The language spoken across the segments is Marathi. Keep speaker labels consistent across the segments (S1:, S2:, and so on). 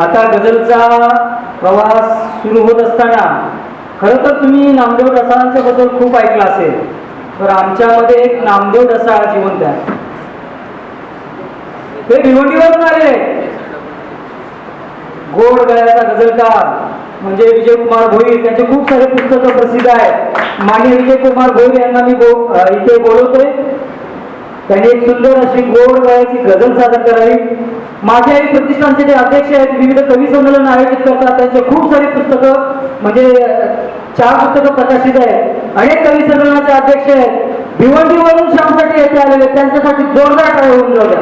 S1: आता गझलचा प्रवास सुरू होत असताना खरं तर तुम्ही नामदेव ढसाळांच्या बद्दल खूप ऐकलं असेल, तर आमच्यामध्ये एक नामदेव ढसाळ जिवंत आहे. ते भिवंडीवरून आलेले गोड गळ्याचा गझलकार म्हणजे विजयकुमार भोईर. त्यांचे खूप सारे पुस्तकं प्रसिद्ध आहेत. माननीय विजयकुमार भोईर यांना मी इथे बोलवतोय. त्यांनी एक सुंदर अशी गोड गळ्याची गझल सादर करावी. माझ्या आई प्रतिष्ठानचे जे अध्यक्ष आहेत, विविध कवी संमेलन आयोजित करतात, त्यांचे खूप सारी पुस्तकं म्हणजे 4 पुस्तकं प्रकाशित आहेत. अनेक कवी संमेलनाचे अध्यक्ष आहेत. भिवंडीवरून श्यामसाठी येथे आलेले, त्यांच्यासाठी जोरदार टाळ्या होऊन जाऊ द्या.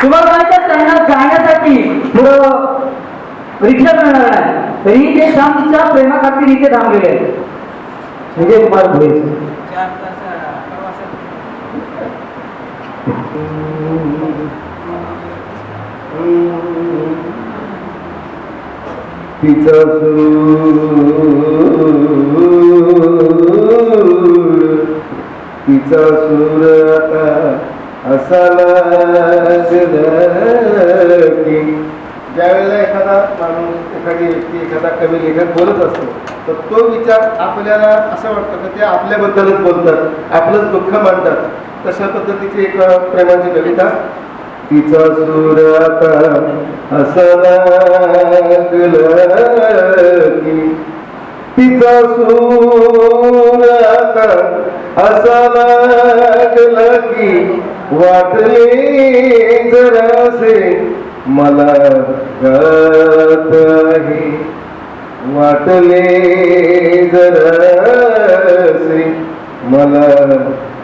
S1: तुम्हाला माहिती आहे त्यांना जाण्यासाठी पुढं रिक्षा मिळणार नाही, तरी ते श्यामच्या प्रेमाखातीर इथे थांबलेले आहेत. विजयकुमार भोईर.
S2: तिचा सूर आता असा लागला की ज्यावेळेला एखादा माणूस, एखादी व्यक्ती, एखादा कवी, लेखक बोलत असतो तर तो विचार आपल्याला असं वाटतं की ते आपल्याबद्दलच बोलतात, आपलंच दुःख मांडतात. तशा पद्धतीची एक प्रेमाची कविता. तिचा सूर आता असा लागला की, तिचा सूर आता असा लागला की वाटले जरासे मला गात आहे, वाटले जरासे मला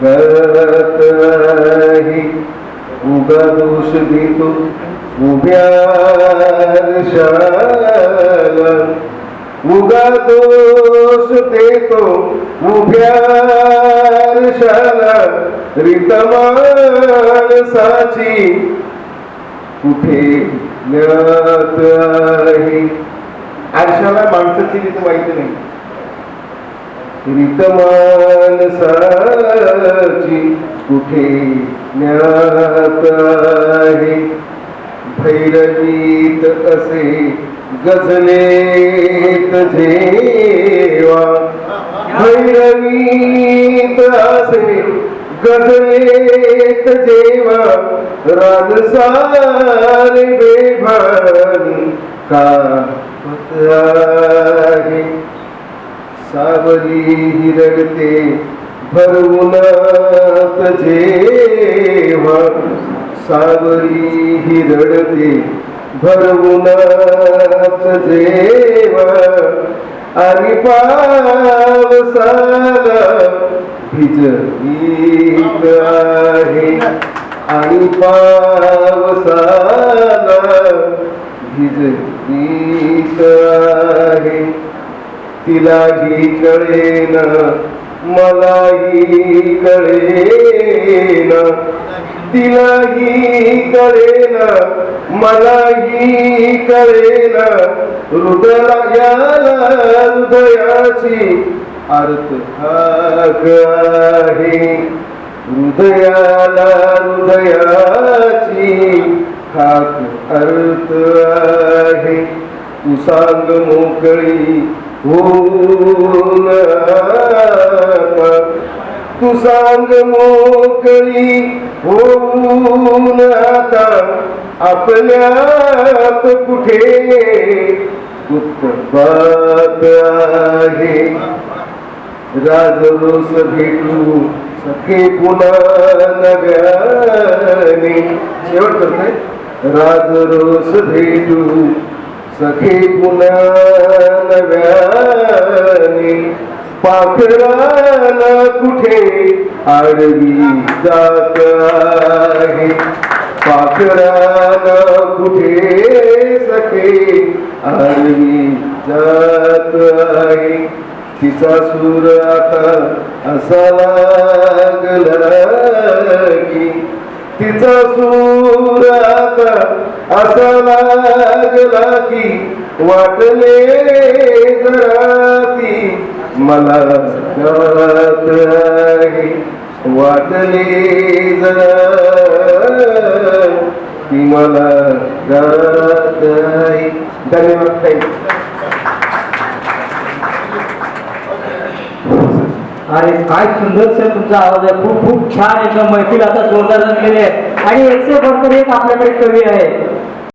S2: गात आहे. उगा दोष देतो उभ्या आरशाला, उगा दोष देतो उभ्या आरशाला. रीत माणसाची कुठे ज्ञात आहे. आरशाला माणसाची रीत माहिती नाही, रीत माणसाची कुठे ज्ञात आहे. भैरवीत असे गझलेत जेवा, भैरवीत असे गझलेत जेवा. राजसार बेभान का आहे. सावरी हिरडते भरवूनात जेव्हा, सावरी हिरडते भरवूनात जेव्हा. आणि पावसाला भिजवीत आहे, आणि पावसाला भिजवीत आहे. तिलाही कळेन मलाही कळेन, तिलाही कळेन मलाही कळेन. हृदयाला हृदयाची अर्थ हाक आहे, हृदयाला हृदयाची हाक अर्थ आहे. तू सांग मोकळी होऊन आता, तू सांग मोकळी होऊन आता. आपल्यात कुठे गुप्त बात आहे. राजरोस भेटू सखे पुन्हा नव्याने. शेवट करते. राजरोस भेटू सखे पुन्हा नव्याने. पाखराला कुठे आडवी जात आहे, पाखराला कुठे सखे आडवी जात आहे. तिचा सूर आता असा लागला की, तिचा सूर आता असा लागला की वाटले जरा ती मला गात आहे. वाटले जरा ती मला गरज आहे. धन्यवाद ताई.
S1: अरे काय सुंदर सर तुमचा आवाज आहे. खूप खूप छान एकदम. मैफिल आता जोरदार झालेली आहे आणि एकशे भरपूर एक आपल्याकडे कवी आहे